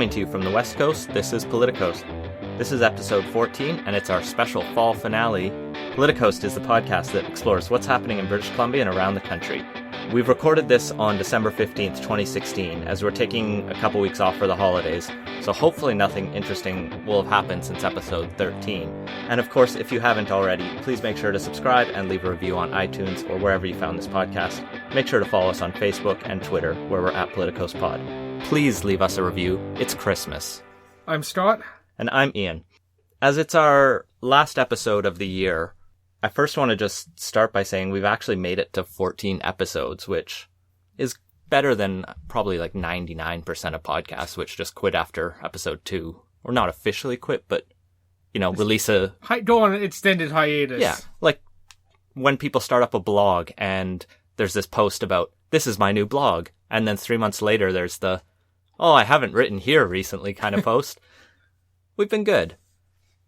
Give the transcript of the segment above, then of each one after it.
Coming to you from the West Coast, this is Politicoast. This is episode 14, and it's our special fall finale. Politicoast is the podcast that explores what's happening in British Columbia and around the country. We've recorded this on December 15th, 2016, as we're taking a couple weeks off for the holidays, so hopefully nothing interesting will have happened since episode 13. And of course, if you haven't already, please make sure to subscribe and leave a review on iTunes or wherever you found this podcast. Make sure to follow us on Facebook and Twitter, where we're at PoliticoastPod. Please leave us a review. It's Christmas. I'm Scott. And I'm Ian. As it's our last episode of the year, I first want to just start by saying we've actually made it to 14 episodes, which is better than probably like 99% of podcasts, which just quit after episode 2. Or not officially quit, but, release a... Go on an extended hiatus. Yeah, like when people start up a blog and there's this post about, this is my new blog. And then 3 months later, there's the, oh, I haven't written here recently kind of post. We've been good.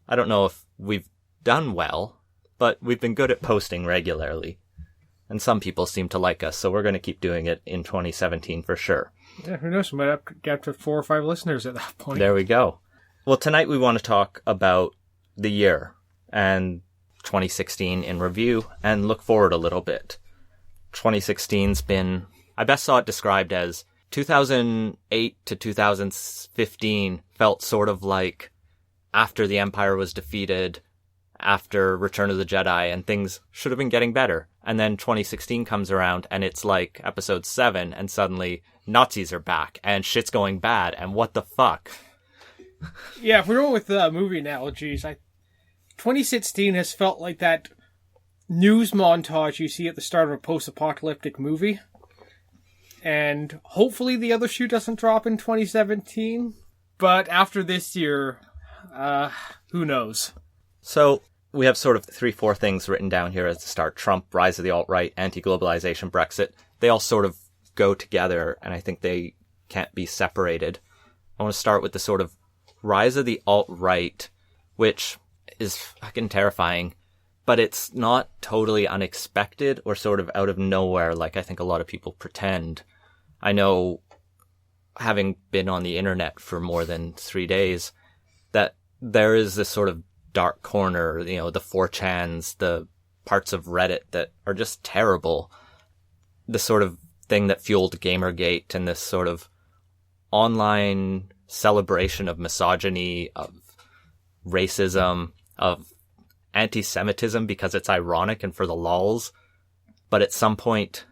I don't know if we've done well, but we've been good at posting regularly. And some people seem to like us, so we're going to keep doing it in 2017 for sure. Yeah, who knows? We might get to 4 or 5 listeners at that point. There we go. Well, tonight we want to talk about the year and 2016 in review and look forward a little bit. 2016's been, I best saw it described as 2008 to 2015 felt sort of like after the Empire was defeated, after Return of the Jedi, and things should have been getting better. And then 2016 comes around, and it's like episode 7, and suddenly Nazis are back, and shit's going bad, and what the fuck? Yeah, if we're going with movie analogies, 2016 has felt like that news montage you see at the start of a post-apocalyptic movie. And hopefully the other shoe doesn't drop in 2017. But after this year, who knows? So we have sort of 3-4 things written down here as the start. Trump, rise of the alt-right, anti-globalization, Brexit. They all sort of go together, and I think they can't be separated. I want to start with the sort of rise of the alt-right, which is fucking terrifying, but it's not totally unexpected or sort of out of nowhere like I think a lot of people pretend. I know, having been on the internet for more than 3 days, that there is this sort of dark corner, the 4chans, the parts of Reddit that are just terrible. The sort of thing that fueled Gamergate and this sort of online celebration of misogyny, of racism, of anti-Semitism because it's ironic and for the lulz. But at some point,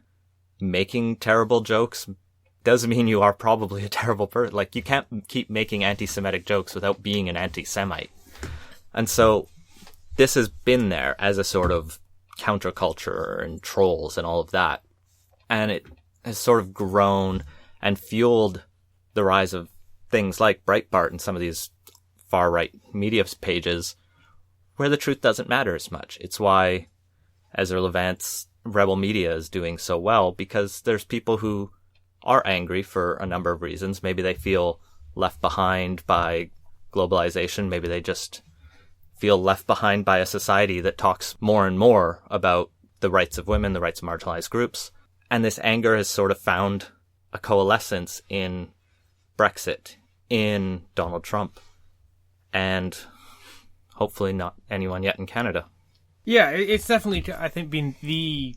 making terrible jokes does mean you are probably a terrible person. Like, you can't keep making anti-Semitic jokes without being an anti-Semite. And so this has been there as a sort of counterculture and trolls and all of that. And it has sort of grown and fueled the rise of things like Breitbart and some of these far-right media pages where the truth doesn't matter as much. It's why Ezra Levant's Rebel Media is doing so well, because there's people who are angry for a number of reasons. Maybe they feel left behind by globalization. Maybe they just feel left behind by a society that talks more and more about the rights of women, the rights of marginalized groups. And this anger has sort of found a coalescence in Brexit, in Donald Trump, and hopefully not anyone yet in Canada. Yeah, it's definitely, I think, been the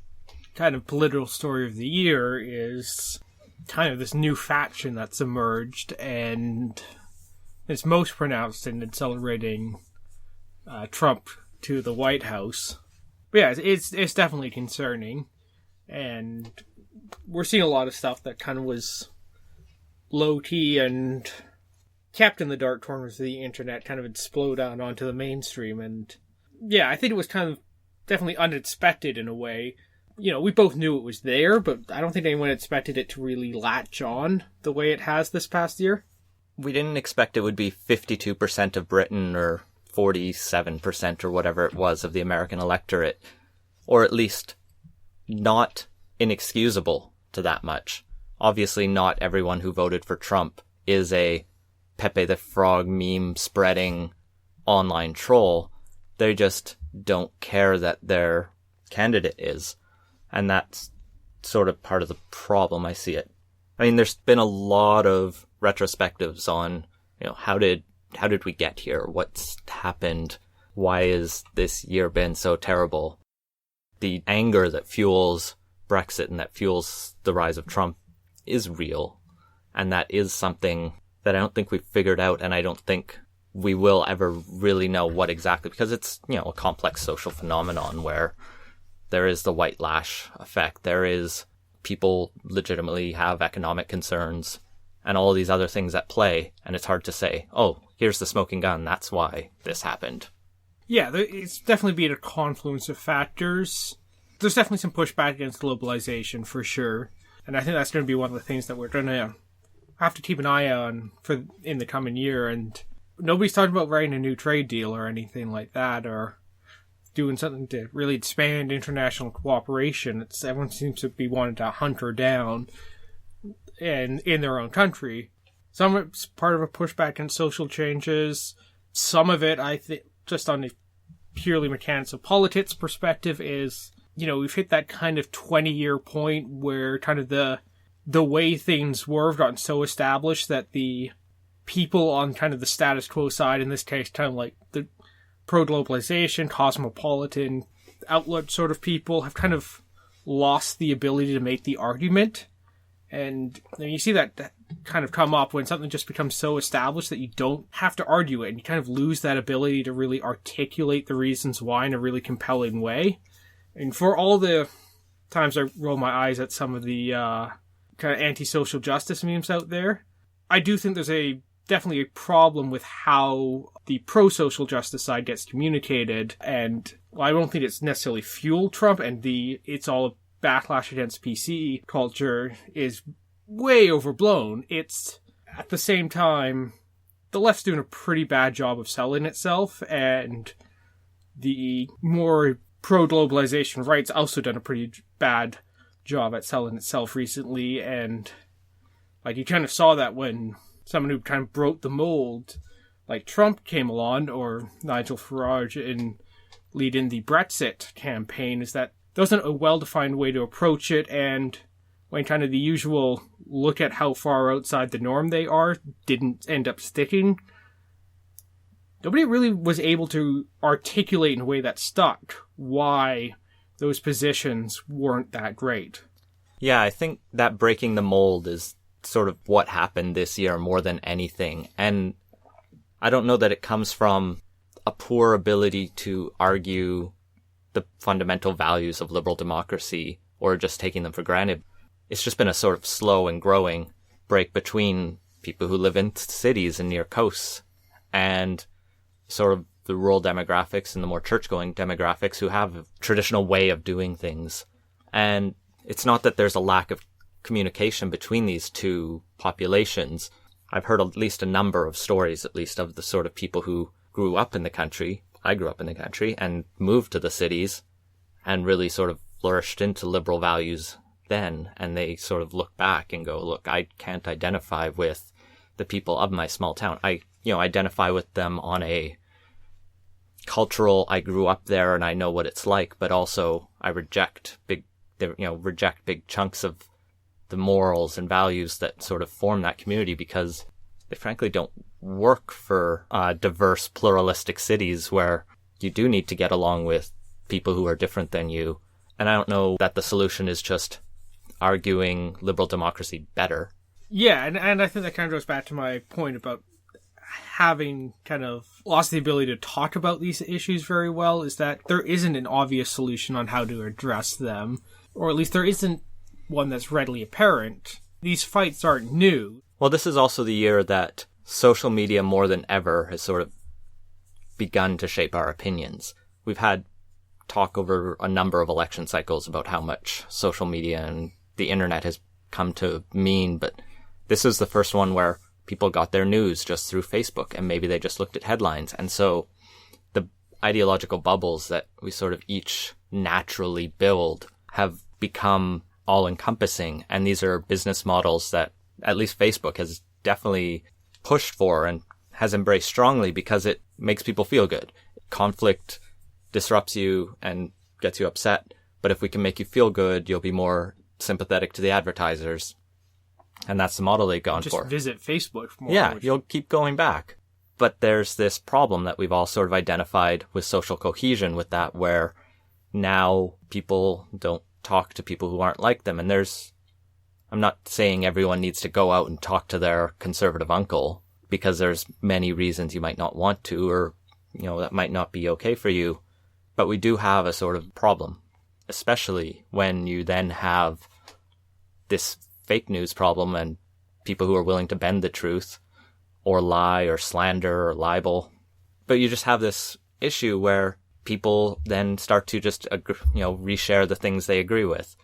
kind of political story of the year is kind of this new faction that's emerged, and it's most pronounced in accelerating Trump to the White House. But yeah, it's definitely concerning, and we're seeing a lot of stuff that kind of was low-key and kept in the dark corners of the internet kind of explode out onto the mainstream. And yeah, I think it was kind of definitely unexpected in a way. We both knew it was there, but I don't think anyone expected it to really latch on the way it has this past year. We didn't expect it would be 52% of Britain or 47% or whatever it was of the American electorate, or at least not inexcusable to that much. Obviously, not everyone who voted for Trump is a Pepe the Frog meme spreading online troll. They just don't care that their candidate is. And that's sort of part of the problem. I see it. I mean, there's been a lot of retrospectives on how did we get here? What's happened? Why has this year been so terrible? The anger that fuels Brexit and that fuels the rise of Trump is real. And that is something that I don't think we've figured out, and I don't think we will ever really know what exactly, because it's, a complex social phenomenon where there is the white lash effect. There is people legitimately have economic concerns and all these other things at play. And it's hard to say, oh, here's the smoking gun. That's why this happened. Yeah, it's definitely been a confluence of factors. There's definitely some pushback against globalization for sure. And I think that's going to be one of the things that we're going to have to keep an eye on in the coming year. And nobody's talking about writing a new trade deal or anything like that, or doing something to really expand international cooperation. Everyone seems to be wanting to hunt her down in their own country. Some of it's part of a pushback against social changes. Some of it, I think, just on the purely mechanics of politics perspective, is, we've hit that kind of 20-year point where kind of the way things were have gotten so established that the people on kind of the status quo side, in this case, kind of like the pro-globalization, cosmopolitan outlook sort of people, have kind of lost the ability to make the argument. And you see that kind of come up when something just becomes so established that you don't have to argue it, and you kind of lose that ability to really articulate the reasons why in a really compelling way. And for all the times I roll my eyes at some of the kind of anti-social justice memes out there, I do think there's definitely a problem with how the pro-social justice side gets communicated. And I don't think it's necessarily fueled Trump, and it's all backlash against PC culture is way overblown. It's, at the same time, the left's doing a pretty bad job of selling itself, and the more pro-globalization right's also done a pretty bad job at selling itself recently. And you kind of saw that when someone who kind of broke the mold, like Trump, came along, or Nigel Farage in leading the Brexit campaign, is that there wasn't a well-defined way to approach it, and when kind of the usual look at how far outside the norm they are didn't end up sticking, nobody really was able to articulate in a way that stuck why those positions weren't that great. Yeah, I think that breaking the mold is sort of what happened this year more than anything. And I don't know that it comes from a poor ability to argue the fundamental values of liberal democracy or just taking them for granted. It's just been a sort of slow and growing break between people who live in cities and near coasts and sort of the rural demographics and the more church-going demographics who have a traditional way of doing things. And it's not that there's a lack of communication between these two populations. I've heard at least a number of stories, at least, of the sort of people who grew up in the country. I grew up in the country and moved to the cities and really sort of flourished into liberal values then. And they sort of look back and go, look, I can't identify with the people of my small town. I identify with them on a cultural, I grew up there and I know what it's like, but also I reject big chunks of the morals and values that sort of form that community, because they frankly don't work for diverse, pluralistic cities where you do need to get along with people who are different than you. And I don't know that the solution is just arguing liberal democracy better. Yeah, and I think that kind of goes back to my point about having kind of lost the ability to talk about these issues very well, is that there isn't an obvious solution on how to address them, or at least there isn't one that's readily apparent. These fights aren't new. Well, this is also the year that social media more than ever has sort of begun to shape our opinions. We've had talk over a number of election cycles about how much social media and the internet has come to mean, but this is the first one where people got their news just through Facebook, and maybe they just looked at headlines. And so the ideological bubbles that we sort of each naturally build have become all-encompassing. And these are business models that at least Facebook has definitely pushed for and has embraced strongly because it makes people feel good. Conflict disrupts you and gets you upset, but if we can make you feel good, you'll be more sympathetic to the advertisers. And that's the model they've gone Just for. visit Facebook more. Yeah, you'll keep going back. But there's this problem that we've all sort of identified with social cohesion with that, where now people don't talk to people who aren't like them. And I'm not saying everyone needs to go out and talk to their conservative uncle, because there's many reasons you might not want to, or, that might not be okay for you. But we do have a sort of problem, especially when you then have this fake news problem and people who are willing to bend the truth or lie or slander or libel. But you just have this issue where people then start to just, reshare the things they agree with.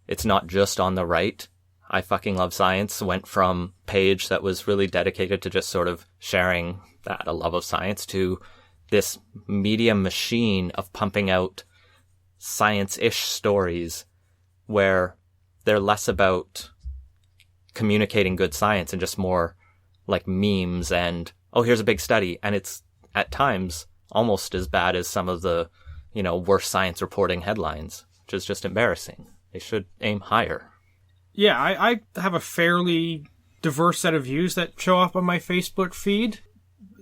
It's not just on the right. I Fucking Love Science went from page that was really dedicated to just sort of sharing a love of science to this media machine of pumping out science-ish stories where they're less about communicating good science and just more like memes and, oh, here's a big study. And it's at times almost as bad as some of the, worst science reporting headlines, which is just embarrassing. They should aim higher. Yeah, I have a fairly diverse set of views that show up on my Facebook feed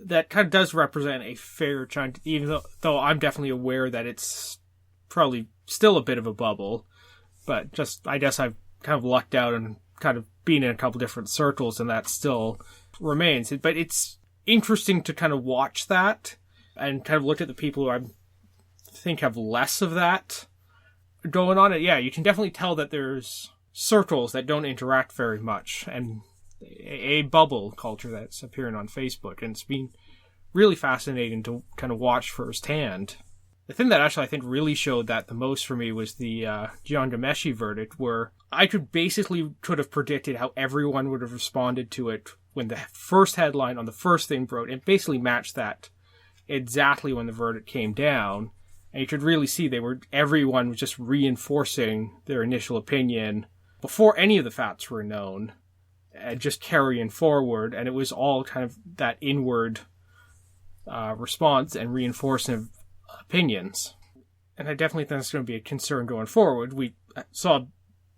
that kind of does represent a fair chunk, even though I'm definitely aware that it's probably still a bit of a bubble. But I guess I've kind of lucked out and kind of been in a couple different circles, and that still remains. But it's interesting to kind of watch that and kind of look at the people who I think have less of that going on. Yeah, you can definitely tell that there's circles that don't interact very much, and a bubble culture that's appearing on Facebook, and it's been really fascinating to kind of watch firsthand. The thing that actually I think really showed that the most for me was the Jian Ghomeshi verdict, where I could have predicted how everyone would have responded to it when the first headline on the first thing broke, and basically matched that exactly when the verdict came down. And you could really see everyone was just reinforcing their initial opinion before any of the facts were known, and just carrying forward. And it was all kind of that inward response and reinforcing of opinions. And I definitely think that's going to be a concern going forward. We saw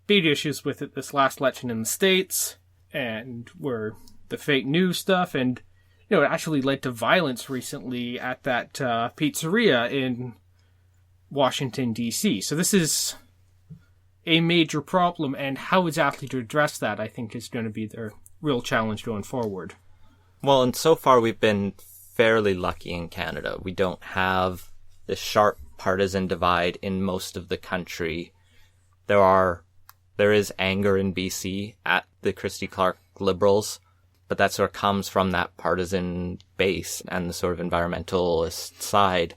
big issues with it this last election in the States, and where the fake news stuff, and it actually led to violence recently at that pizzeria in Washington, D.C. So this is a major problem, and how exactly to address that, I think, is going to be the real challenge going forward. Well, and so far we've been fairly lucky in Canada. We don't have this sharp partisan divide in most of the country. There is anger in BC at the Christy Clark Liberals, but that sort of comes from that partisan base and the sort of environmentalist side.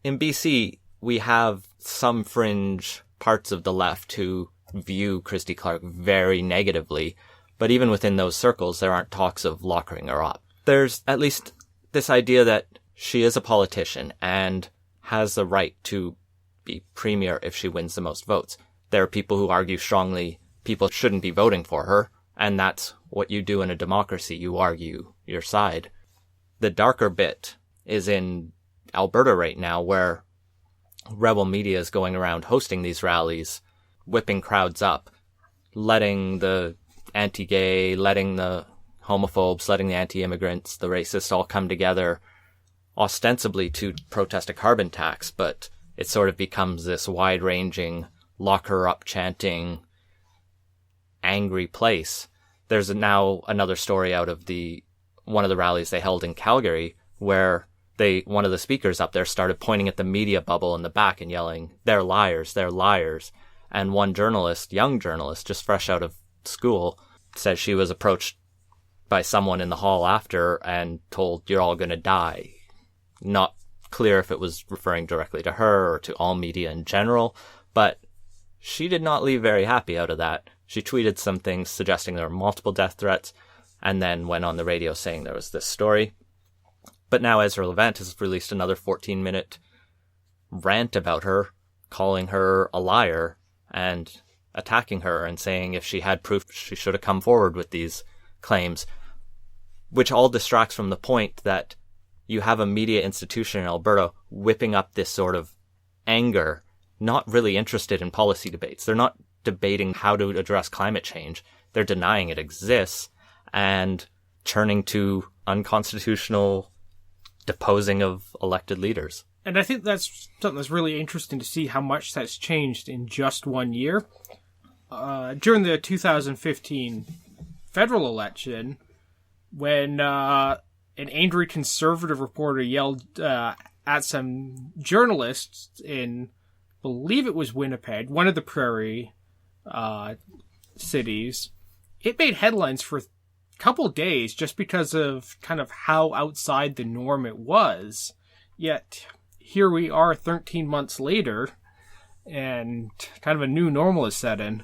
In BC, we have some fringe parts of the left who view Christy Clark very negatively, but even within those circles, there aren't talks of lockering her up. There's at least this idea that she is a politician and has the right to be premier if she wins the most votes. There are people who argue strongly people shouldn't be voting for her, and that's what you do in a democracy. You argue your side. The darker bit is in Alberta right now, where rebel media is going around hosting these rallies, whipping crowds up, letting the anti-gay, letting the homophobes, letting the anti-immigrants, the racists all come together ostensibly to protest a carbon tax, but it sort of becomes this wide-ranging, lock her up chanting, angry place. There's now another story out of one of the rallies they held in Calgary, where one of the speakers up there started pointing at the media bubble in the back and yelling, "They're liars, they're liars." And one journalist, young journalist, just fresh out of school, said she was approached by someone in the hall after and told, "You're all going to die." Not clear if it was referring directly to her or to all media in general, but she did not leave very happy out of that. She tweeted some things suggesting there were multiple death threats, and then went on the radio saying there was this story. But now Ezra Levant has released another 14-minute rant about her, calling her a liar and attacking her and saying if she had proof, she should have come forward with these claims, which all distracts from the point that you have a media institution in Alberta whipping up this sort of anger, not really interested in policy debates. They're not debating how to address climate change. They're denying it exists and turning to unconstitutional deposing of elected leaders. And I think that's something that's really interesting to see how much that's changed in just 1 year. During the 2015 federal election, when an angry conservative reporter yelled at some journalists in, I believe it was Winnipeg, one of the prairie cities, it made headlines for a couple days just because of kind of how outside the norm it was. Yet here we are 13 months later, and kind of a new normal is set in.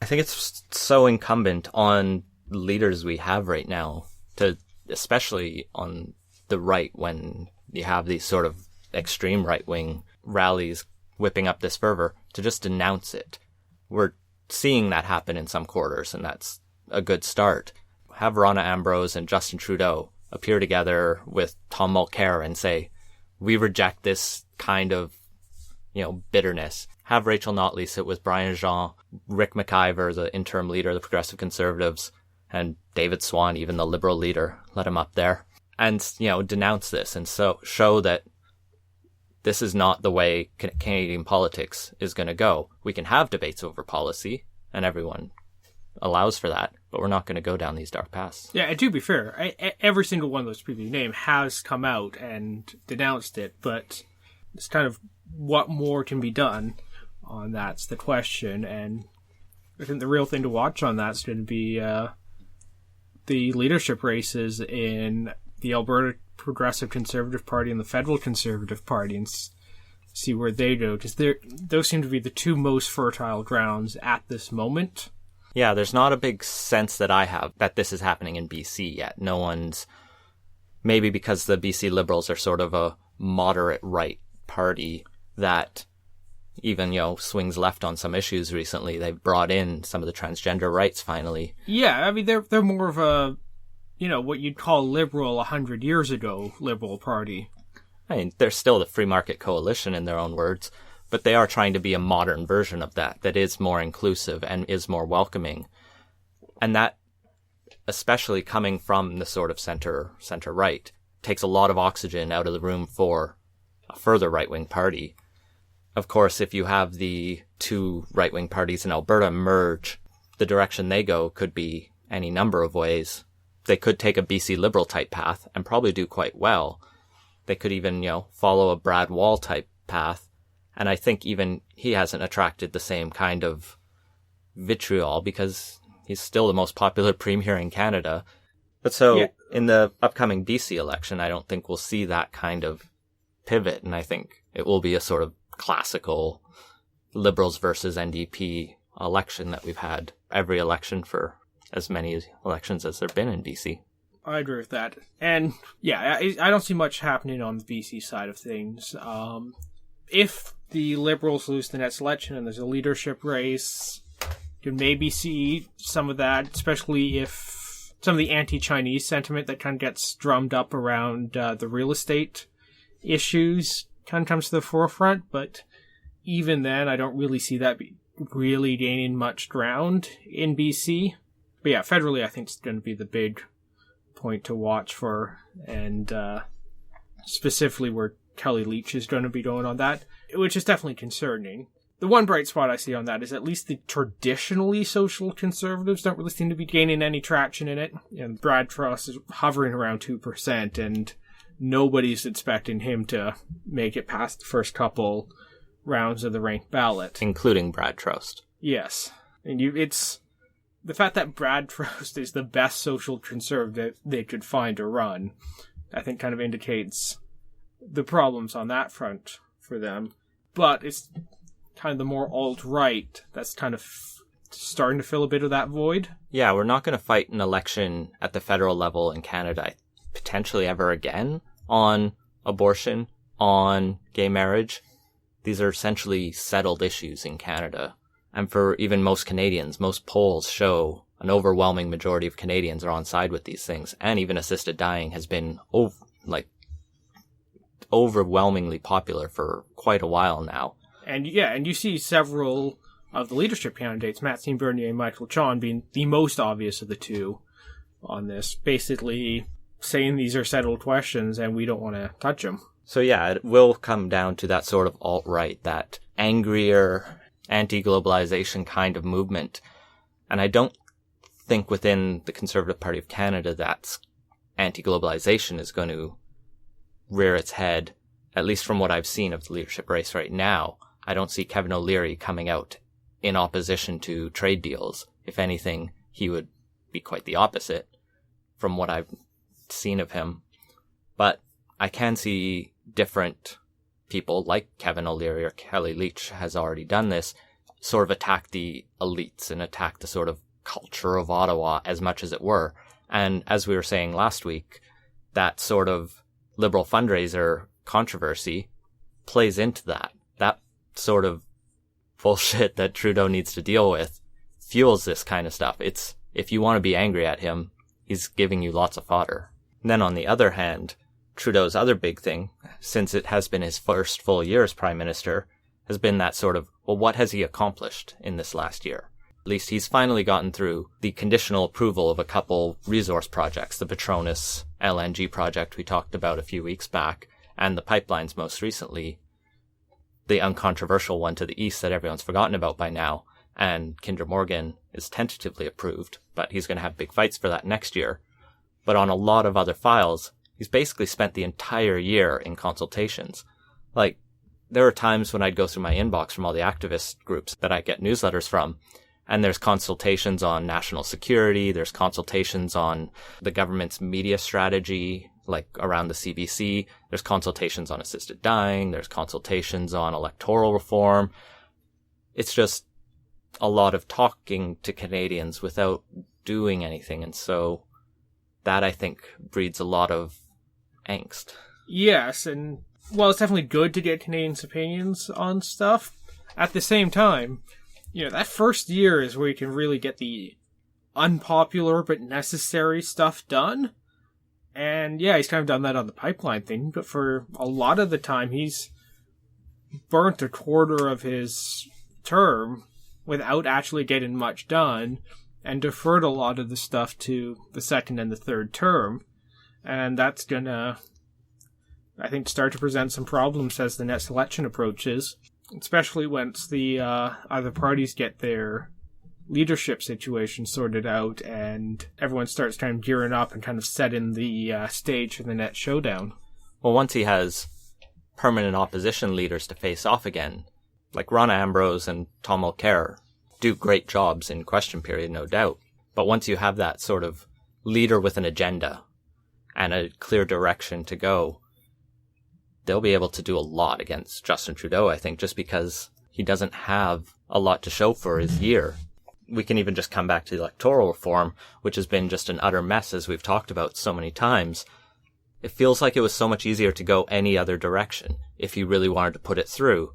I think it's so incumbent on leaders we have right now, to especially on the right, when you have these sort of extreme right-wing rallies whipping up this fervor, to just denounce it. We're seeing that happen in some quarters, and that's a good start. Have Ronna Ambrose and Justin Trudeau appear together with Tom Mulcair and say, we reject this kind of, bitterness. Have Rachel Notley sit with Brian Jean, Rick McIver, the interim leader of the Progressive Conservatives, and David Swan, even the Liberal leader, let him up there, and, denounce this and so show that this is not the way Canadian politics is going to go. We can have debates over policy, and everyone allows for that, but we're not going to go down these dark paths. Yeah, and to be fair, every single one of those people you name has come out and denounced it, but it's kind of what more can be done on that's the question, and I think the real thing to watch on that's going to be the leadership races in the Alberta Progressive Conservative Party and the Federal Conservative Party, and see where they go, because those seem to be the two most fertile grounds at this moment. Yeah, there's not a big sense that I have that this is happening in BC yet. No one's, maybe because the BC Liberals are sort of a moderate right party that even, swings left on some issues recently. They've brought in some of the transgender rights finally. Yeah, I mean, they're more of a, what you'd call liberal 100 years ago liberal party. I mean, they're still the free market coalition in their own words, but they are trying to be a modern version of that is more inclusive and is more welcoming. And that, especially coming from the sort of center-right, takes a lot of oxygen out of the room for a further right-wing party. Of course, if you have the two right-wing parties in Alberta merge, the direction they go could be any number of ways. They could take a BC Liberal type path and probably do quite well. They could even, follow a Brad Wall type path. And I think even he hasn't attracted the same kind of vitriol because he's still the most popular premier in Canada. But so in the upcoming BC election, I don't think we'll see that kind of pivot. And I think it will be a sort of classical Liberals versus NDP election that we've had every election for as many elections as there have been in BC. I agree with that. And yeah, I don't see much happening on the BC side of things. If the Liberals lose the next election and there's a leadership race, you can maybe see some of that, especially if some of the anti-Chinese sentiment that kind of gets drummed up around the real estate issues kind of comes to the forefront. But even then, I don't really see that really gaining much ground in BC. But yeah, federally, I think it's going to be the big point to watch for, and specifically where Kelly Leitch is going to be going on that, which is definitely concerning. The one bright spot I see on that is at least the traditionally social conservatives don't really seem to be gaining any traction in it. And Brad Truss is hovering around 2%, and nobody's expecting him to make it past the first couple rounds of the ranked ballot. Including Brad Truss. Yes. And it's the fact that Brad Truss is the best social conservative they could find to run, I think kind of indicates the problems on that front for them. But it's kind of the more alt-right that's kind of starting to fill a bit of that void. Yeah, we're not going to fight an election at the federal level in Canada potentially ever again on abortion, on gay marriage. These are essentially settled issues in Canada. And for even most Canadians, most polls show an overwhelming majority of Canadians are on side with these things. And even assisted dying has been overwhelmingly popular for quite a while now. And yeah, and you see several of the leadership candidates, Maxime Bernier and Michael Chon being the most obvious of the two on this, basically saying these are settled questions and we don't want to touch them. So yeah, it will come down to that sort of alt-right, that angrier, anti-globalization kind of movement. And I don't think within the Conservative Party of Canada that anti-globalization is going to rear its head, at least from what I've seen of the leadership race right now. I don't see Kevin O'Leary coming out in opposition to trade deals. If anything, he would be quite the opposite from what I've seen of him. But I can see different people like Kevin O'Leary or Kelly Leitch has already done this, sort of attack the elites and attack the sort of culture of Ottawa as much as it were. And as we were saying last week, that sort of liberal fundraiser controversy plays into that. That sort of bullshit that Trudeau needs to deal with fuels this kind of stuff. It's, if you want to be angry at him, he's giving you lots of fodder. And then on the other hand, Trudeau's other big thing, since it has been his first full year as Prime Minister, has been that sort of, well, what has he accomplished in this last year? At least he's finally gotten through the conditional approval of a couple resource projects, the Petronas LNG project we talked about a few weeks back, and the pipelines most recently, the uncontroversial one to the east that everyone's forgotten about by now, and Kinder Morgan is tentatively approved, but he's going to have big fights for that next year. But on a lot of other files, he's basically spent the entire year in consultations. Like, there are times when I'd go through my inbox from all the activist groups that I get newsletters from, and there's consultations on national security, there's consultations on the government's media strategy, like around the CBC, there's consultations on assisted dying, there's consultations on electoral reform. It's just a lot of talking to Canadians without doing anything, and so that, I think, breeds a lot of angst. Yes, and while it's definitely good to get Canadians' opinions on stuff, at the same time, that first year is where you can really get the unpopular but necessary stuff done. And yeah, he's kind of done that on the pipeline thing, but for a lot of the time, he's burnt a quarter of his term without actually getting much done, and deferred a lot of the stuff to the second and the third term. And that's gonna, I think, start to present some problems as the next election approaches, especially once the other parties get their leadership situation sorted out and everyone starts kind of gearing up and kind of setting the stage for the next showdown. Well, once he has permanent opposition leaders to face off again, like Rona Ambrose and Tom Mulcair, do great jobs in question period, no doubt. But once you have that sort of leader with an agenda and a clear direction to go, they'll be able to do a lot against Justin Trudeau, I think, just because he doesn't have a lot to show for his year. We can even just come back to the electoral reform, which has been just an utter mess, as we've talked about so many times. It feels like it was so much easier to go any other direction. If he really wanted to put it through,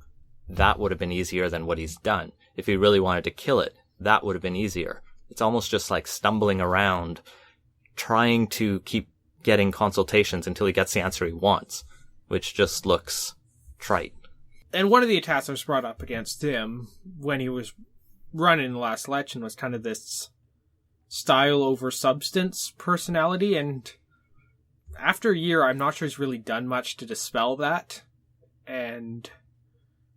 that would have been easier than what he's done. If he really wanted to kill it, that would have been easier. It's almost just like stumbling around, trying to keep getting consultations until he gets the answer he wants, which just looks trite. And one of the attacks that was brought up against him when he was running the last election was kind of this style over substance personality, and after a year, I'm not sure he's really done much to dispel that, and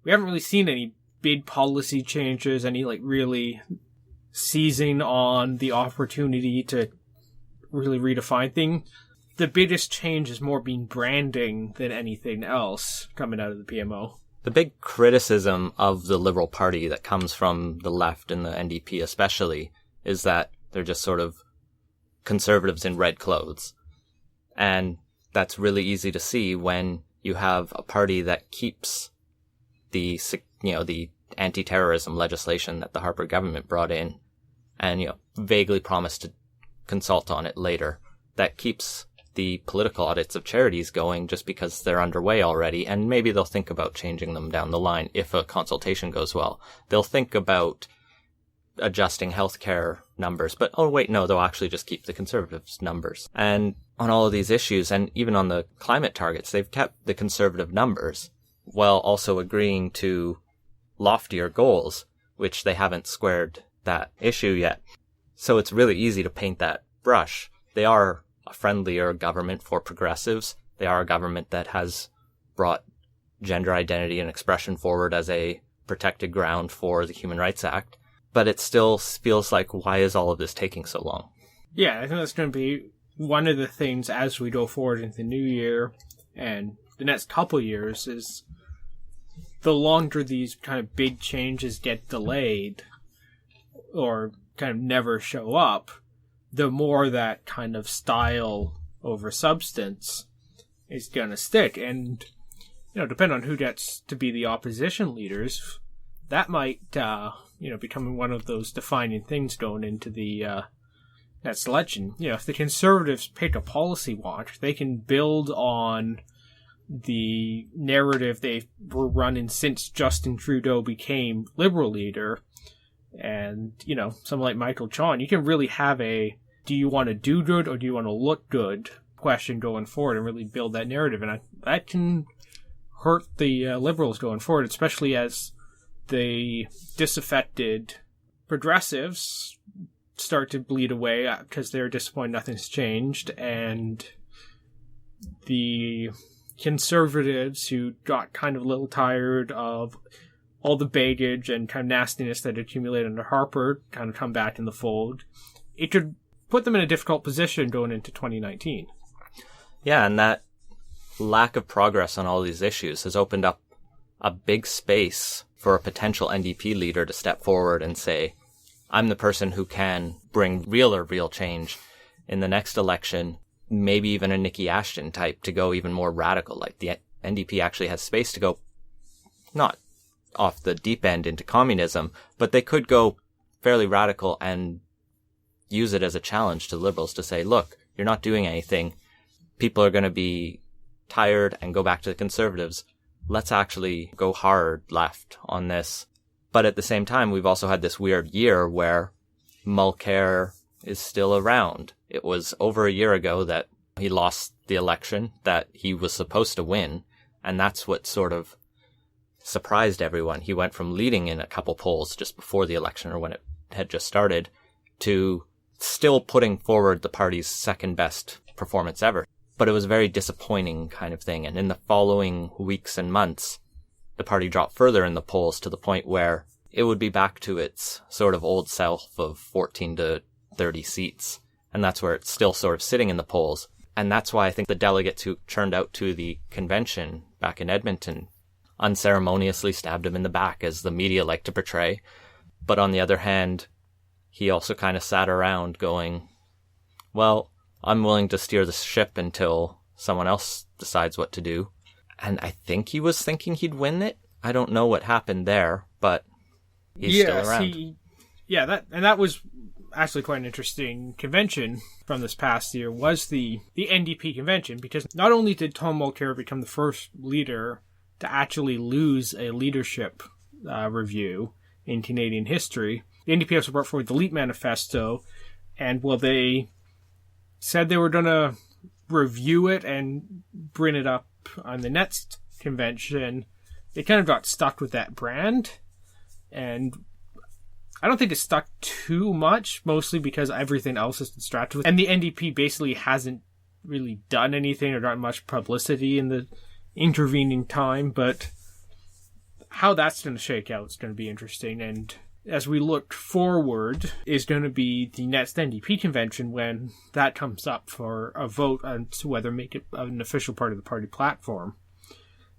we haven't really seen any big policy changes, any really seizing on the opportunity to really redefine things. The biggest change has more been branding than anything else coming out of the PMO. The big criticism of the Liberal Party that comes from the left and the NDP especially is that they're just sort of conservatives in red clothes. And that's really easy to see when you have a party that keeps the anti-terrorism legislation that the Harper government brought in and, vaguely promised to consult on it later. That keeps the political audits of charities going just because they're underway already, and maybe they'll think about changing them down the line if a consultation goes well. They'll think about adjusting healthcare numbers, but they'll actually just keep the Conservatives' numbers. And on all of these issues, and even on the climate targets, they've kept the Conservative numbers while also agreeing to loftier goals, which they haven't squared that issue yet. So it's really easy to paint that brush. They are a friendlier government for progressives. They are a government that has brought gender identity and expression forward as a protected ground for the Human Rights Act. But it still feels like, why is all of this taking so long? Yeah, I think that's going to be one of the things as we go forward into the new year and the next couple years is the longer these kind of big changes get delayed or kind of never show up, the more that kind of style over substance is going to stick. And, depending on who gets to be the opposition leaders, that might, become one of those defining things going into the next election. If the Conservatives pick a policy watch, they can build on the narrative they were running since Justin Trudeau became Liberal leader. And, someone like Michael Chon, you can really have a, do you want to do good or do you want to look good question going forward and really build that narrative. And that can hurt the Liberals going forward, especially as the disaffected progressives start to bleed away because they're disappointed nothing's changed, and the conservatives who got kind of a little tired of all the baggage and kind of nastiness that accumulated under Harper kind of come back in the fold. It could put them in a difficult position going into 2019. Yeah, and that lack of progress on all these issues has opened up a big space for a potential NDP leader to step forward and say, I'm the person who can bring real change in the next election, maybe even a Nikki Ashton type to go even more radical. Like the NDP actually has space to go not off the deep end into communism, but they could go fairly radical and use it as a challenge to Liberals to say, look, you're not doing anything. People are going to be tired and go back to the Conservatives. Let's actually go hard left on this. But at the same time, we've also had this weird year where Mulcair is still around. It was over a year ago that he lost the election that he was supposed to win, and that's what sort of surprised everyone. He went from leading in a couple polls just before the election, or when it had just started, to still putting forward the party's second best performance ever. But it was a very disappointing kind of thing, and in the following weeks and months, the party dropped further in the polls to the point where it would be back to its sort of old self of 14 to 30 seats. And that's where it's still sort of sitting in the polls. And that's why I think the delegates who turned out to the convention back in Edmonton unceremoniously stabbed him in the back, as the media like to portray. But on the other hand, he also kind of sat around going, well, I'm willing to steer the ship until someone else decides what to do. And I think he was thinking he'd win it. I don't know what happened there, but he's still around. That was actually quite an interesting convention from this past year, was the NDP convention, because not only did Tom Mulcair become the first leader to actually lose a leadership review in Canadian history, the NDP also brought forward the Leap Manifesto, and they said they were going to review it and bring it up on the next convention, they kind of got stuck with that brand. And I don't think it stuck too much, mostly because everything else is distracted with. And the NDP basically hasn't really done anything or gotten much publicity in the intervening time. But how that's going to shake out is going to be interesting. And as we look forward, is going to be the next NDP convention when that comes up for a vote on to whether make it an official part of the party platform.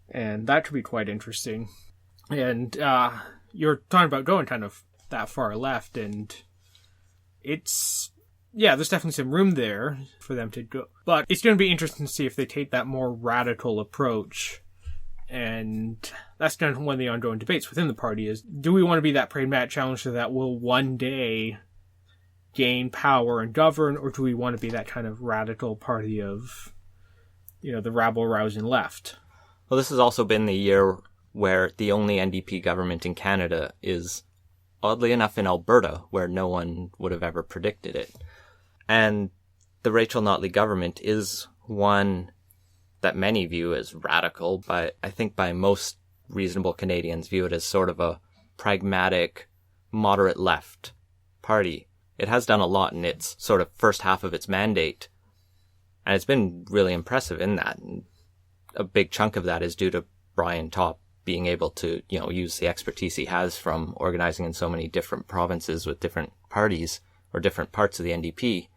And that could be quite interesting. And you're talking about going kind of that far left, and there's definitely some room there for them to go. But it's going to be interesting to see if they take that more radical approach. And that's kind of one of the ongoing debates within the party is, do we want to be that pragmatic challenger that will one day gain power and govern, or do we want to be that kind of radical party of, the rabble-rousing left? Well, this has also been the year where the only NDP government in Canada is, oddly enough, in Alberta, where no one would have ever predicted it. And the Rachel Notley government is one that many view as radical, but I think by most reasonable Canadians view it as sort of a pragmatic, moderate left party. It has done a lot in its sort of first half of its mandate, and it's been really impressive in that. And a big chunk of that is due to Brian Topp being able to, use the expertise he has from organizing in so many different provinces with different parties or different parts of the NDP.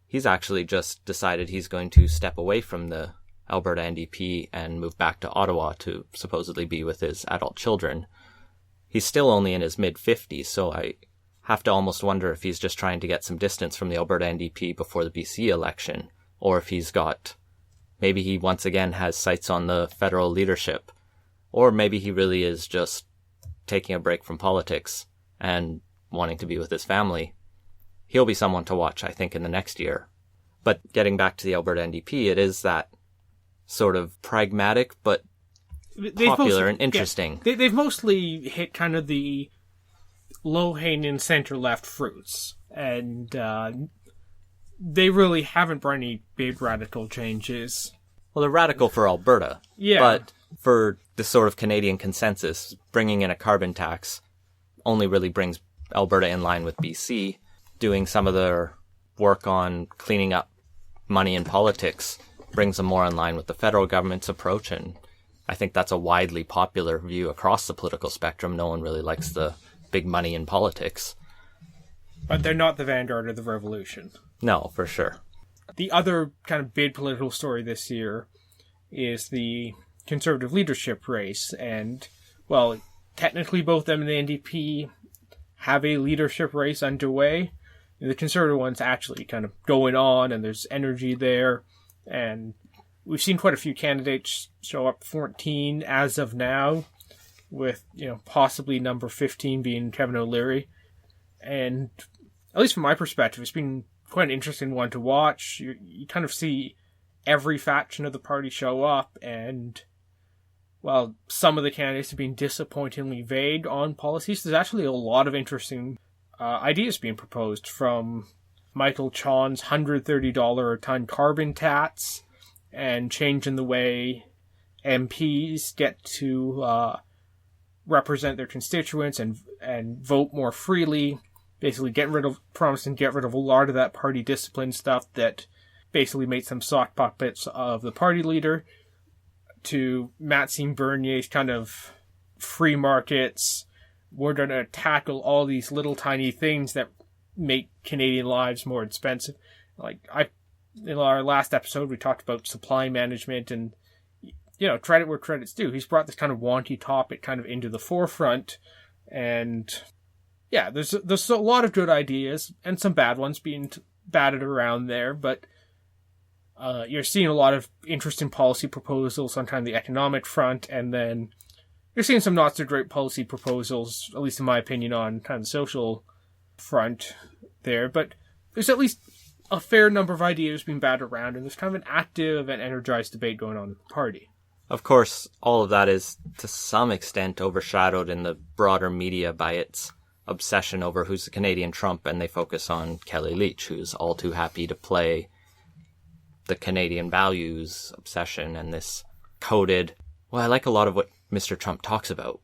He's actually just decided he's going to step away from the Alberta NDP and move back to Ottawa to supposedly be with his adult children. He's still only in his mid-50s, so I have to almost wonder if he's just trying to get some distance from the Alberta NDP before the BC election, or if maybe he once again has sights on the federal leadership, or maybe he really is just taking a break from politics and wanting to be with his family. He'll be someone to watch, I think, in the next year. But getting back to the Alberta NDP, it is that sort of pragmatic but popular and interesting. Yeah, they've mostly hit kind of the low-hanging center-left fruits, and they really haven't brought any big radical changes. Well, they're radical for Alberta. Yeah. But for the sort of Canadian consensus, bringing in a carbon tax only really brings Alberta in line with BC. Doing some of their work on cleaning up money in politics brings them more in line with the federal government's approach, and I think that's a widely popular view across the political spectrum. No one really likes the big money in politics. But they're not the vanguard of the revolution. No, for sure. The other kind of big political story this year is the Conservative leadership race, and, well, technically both them and the NDP have a leadership race underway. The Conservative one's actually kind of going on, and there's energy there, and we've seen quite a few candidates show up, 14 as of now, with, possibly number 15 being Kevin O'Leary. And at least from my perspective, it's been quite an interesting one to watch. You kind of see every faction of the party show up, and while some of the candidates have been disappointingly vague on policies, there's actually a lot of interesting ideas being proposed, from Michael Chon's $130 a ton carbon tax and changing the way MPs get to represent their constituents and vote more freely, basically promising to get rid of a lot of that party discipline stuff that basically makes them sock puppets of the party leader, to Maxime Bernier's kind of free markets. We're going to tackle all these little tiny things that make Canadian lives more expensive. In our last episode, we talked about supply management and, credit where credit's due. He's brought this kind of wonky topic kind of into the forefront, and yeah, there's a lot of good ideas and some bad ones being batted around there, but you're seeing a lot of interesting policy proposals on kind of the economic front, and then you're seeing some not so great policy proposals, at least in my opinion, on kind of the social front there. But there's at least a fair number of ideas being batted around, and there's kind of an active and energized debate going on in the party. Of course, all of that is to some extent overshadowed in the broader media by its obsession over who's the Canadian Trump, and they focus on Kelly Leitch, who's all too happy to play the Canadian values obsession and this coded, well, I like a lot of what Mr. Trump talks about,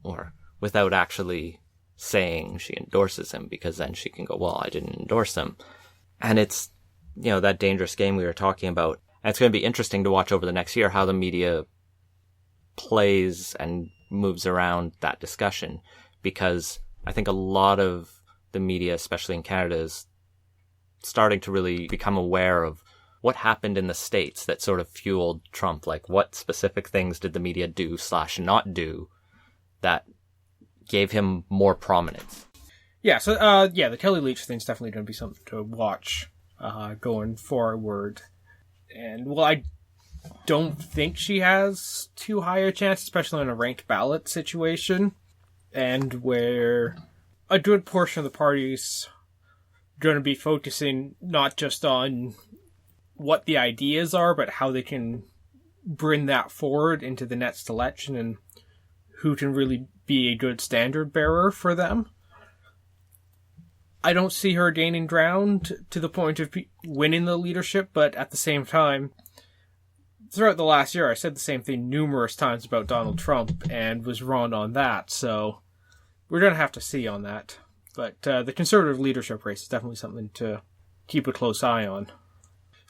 or without actually saying she endorses him, because then she can go, well, I didn't endorse him. And it's, that dangerous game we were talking about. And it's going to be interesting to watch over the next year how the media plays and moves around that discussion, because I think a lot of the media, especially in Canada, is starting to really become aware of what happened in the States that sort of fueled Trump. Like, what specific things did the media do / not do that gave him more prominence? Yeah, so, the Kelly Leitch thing's definitely going to be something to watch going forward. And, well, I don't think she has too high a chance, especially in a ranked ballot situation, and where a good portion of the party's going to be focusing not just on what the ideas are, but how they can bring that forward into the next election and who can really be a good standard bearer for them. I don't see her gaining ground to the point of winning the leadership, but at the same time, throughout the last year, I said the same thing numerous times about Donald Trump and was wrong on that, so we're going to have to see on that. But the Conservative leadership race is definitely something to keep a close eye on.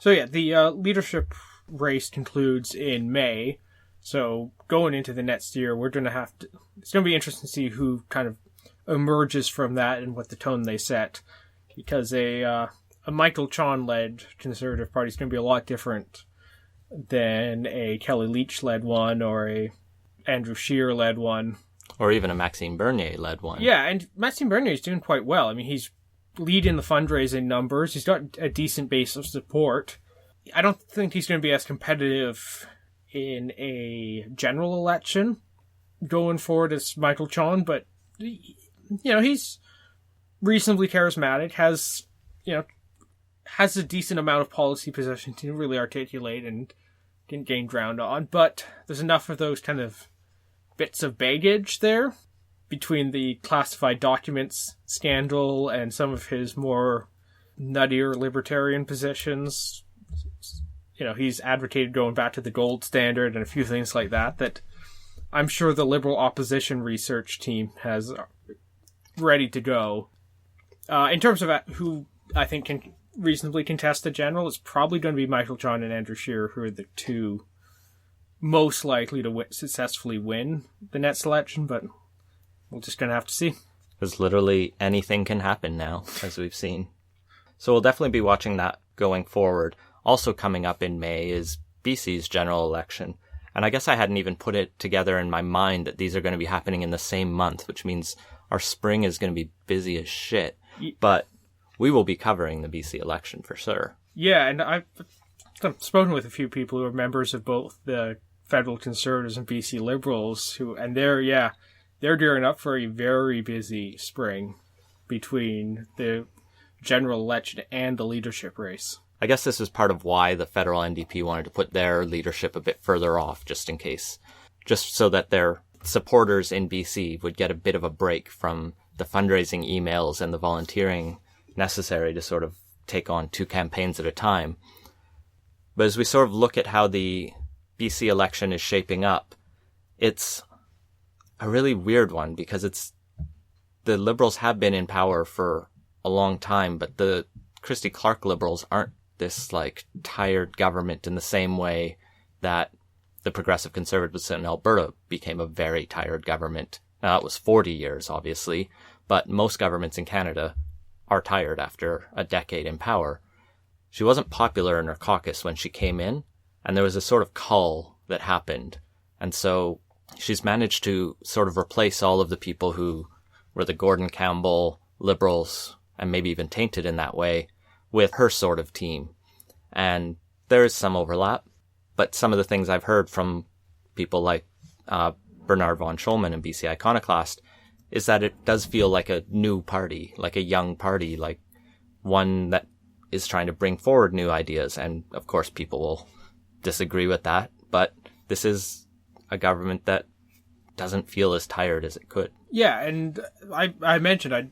So yeah, the leadership race concludes in May. So going into the next year, we're going to have to... It's going to be interesting to see who kind of emerges from that and what the tone they set. Because a Michael Chon-led Conservative Party is going to be a lot different than a Kelly Leitch-led one or a Andrew Scheer-led one. Or even a Maxime Bernier-led one. Yeah, and Maxime Bernier is doing quite well. I mean, he's leading the fundraising numbers. He's got a decent base of support. I don't think he's going to be as competitive in a general election going forward as Michael Chon, but, he's reasonably charismatic, has a decent amount of policy position to really articulate and can gain ground on, but there's enough of those kind of bits of baggage there between the classified documents scandal and some of his more nuttier libertarian positions. He's advocated going back to the gold standard and a few things like that, that I'm sure the Liberal opposition research team has ready to go. In terms of who I think can reasonably contest the general, it's probably going to be Michael Chon and Andrew Scheer, who are the two most likely to successfully win the next election, but we're just going to have to see. Because literally anything can happen now, as we've seen. So we'll definitely be watching that going forward. Also coming up in May is BC's general election. And I guess I hadn't even put it together in my mind that these are going to be happening in the same month, which means our spring is going to be busy as shit. But we will be covering the BC election for sure. Yeah, and I've spoken with a few people who are members of both the Federal Conservatives and BC Liberals, they're gearing up for a very busy spring between the general election and the leadership race. I guess this is part of why the federal NDP wanted to put their leadership a bit further off, just in case. Just so that their supporters in BC would get a bit of a break from the fundraising emails and the volunteering necessary to sort of take on 2 campaigns at a time. But as we sort of look at how the BC election is shaping up, it's a really weird one because the Liberals have been in power for a long time, but the Christy Clark Liberals aren't this tired government in the same way that the Progressive Conservatives in Alberta became a very tired government. Now, it was 40 years, obviously, but most governments in Canada are tired after a decade in power. She wasn't popular in her caucus when she came in, and there was a sort of cull that happened. And so she's managed to sort of replace all of the people who were the Gordon Campbell Liberals, and maybe even tainted in that way, with her sort of team. And there is some overlap, but some of the things I've heard from people like Bernard von Scholman and BC Iconoclast is that it does feel like a new party, like a young party, like one that is trying to bring forward new ideas. And of course people will disagree with that, but this is a government that doesn't feel as tired as it could. Yeah, and I mentioned I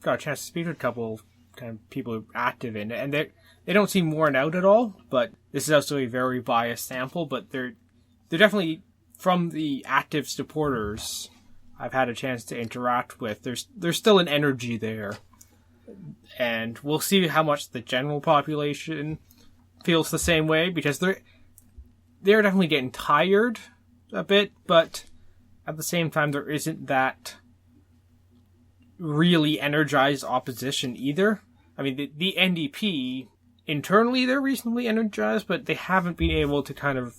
got a chance to speak to a couple kind of people who are active in it, and they don't seem worn out at all, but this is also a very biased sample, but they're definitely, from the active supporters I've had a chance to interact with, there's still an energy there. And we'll see how much the general population feels the same way, because they're definitely getting tired a bit, but at the same time there isn't that really energized opposition either. I mean, the NDP, internally they're reasonably energized, but they haven't been able to kind of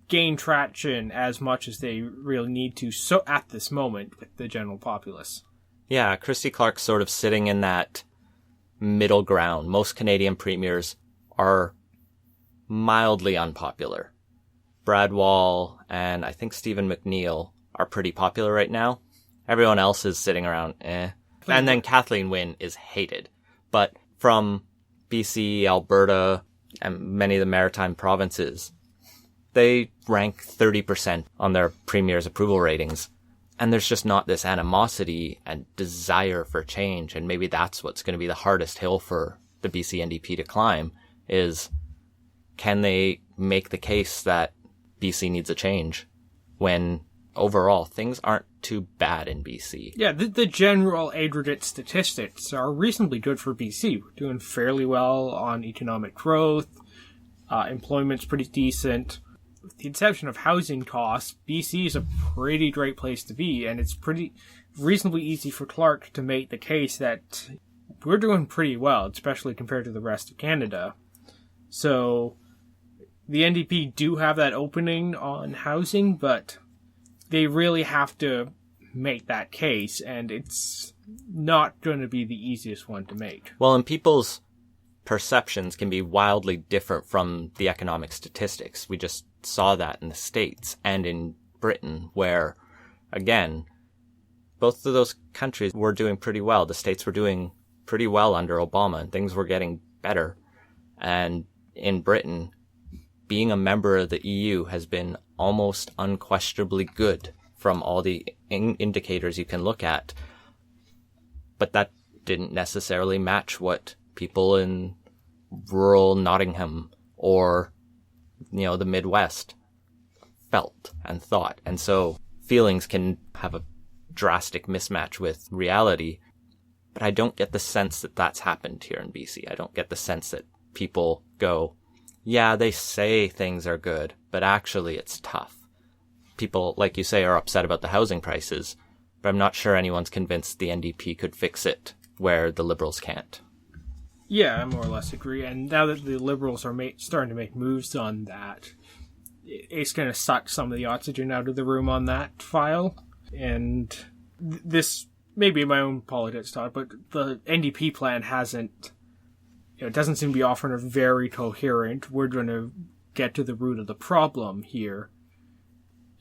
gain traction as much as they really need to so at this moment with the general populace. Yeah, Christy Clark's sort of sitting in that middle ground. Most Canadian premiers are mildly unpopular. Brad Wall and I think Stephen McNeil are pretty popular right now. Everyone else is sitting around, eh. And then Kathleen Wynne is hated. But from BC, Alberta, and many of the maritime provinces, they rank 30% on their premier's approval ratings. And there's just not this animosity and desire for change. And maybe that's what's going to be the hardest hill for the BC NDP to climb, is can they make the case that BC needs a change when overall, things aren't too bad in BC. Yeah, the general aggregate statistics are reasonably good for BC. We're doing fairly well on economic growth. Employment's pretty decent. With the exception of housing costs, BC is a pretty great place to be, and it's pretty reasonably easy for Clark to make the case that we're doing pretty well, especially compared to the rest of Canada. So the NDP do have that opening on housing, but they really have to make that case, and it's not going to be the easiest one to make. Well, and people's perceptions can be wildly different from the economic statistics. We just saw that in the States and in Britain, where, again, both of those countries were doing pretty well. The States were doing pretty well under Obama, and things were getting better. And in Britain, being a member of the EU has been almost unquestionably good from all the indicators you can look at. But that didn't necessarily match what people in rural Nottingham or, the Midwest felt and thought. And so feelings can have a drastic mismatch with reality. But I don't get the sense that that's happened here in BC. I don't get the sense that people go, yeah, they say things are good, but actually it's tough. People, like you say, are upset about the housing prices, but I'm not sure anyone's convinced the NDP could fix it where the Liberals can't. Yeah, I more or less agree. And now that the Liberals are starting to make moves on that, it's going to suck some of the oxygen out of the room on that file. And this may be my own politics thought, but the NDP plan hasn't, it doesn't seem to be offering a very coherent, we're going to get to the root of the problem here.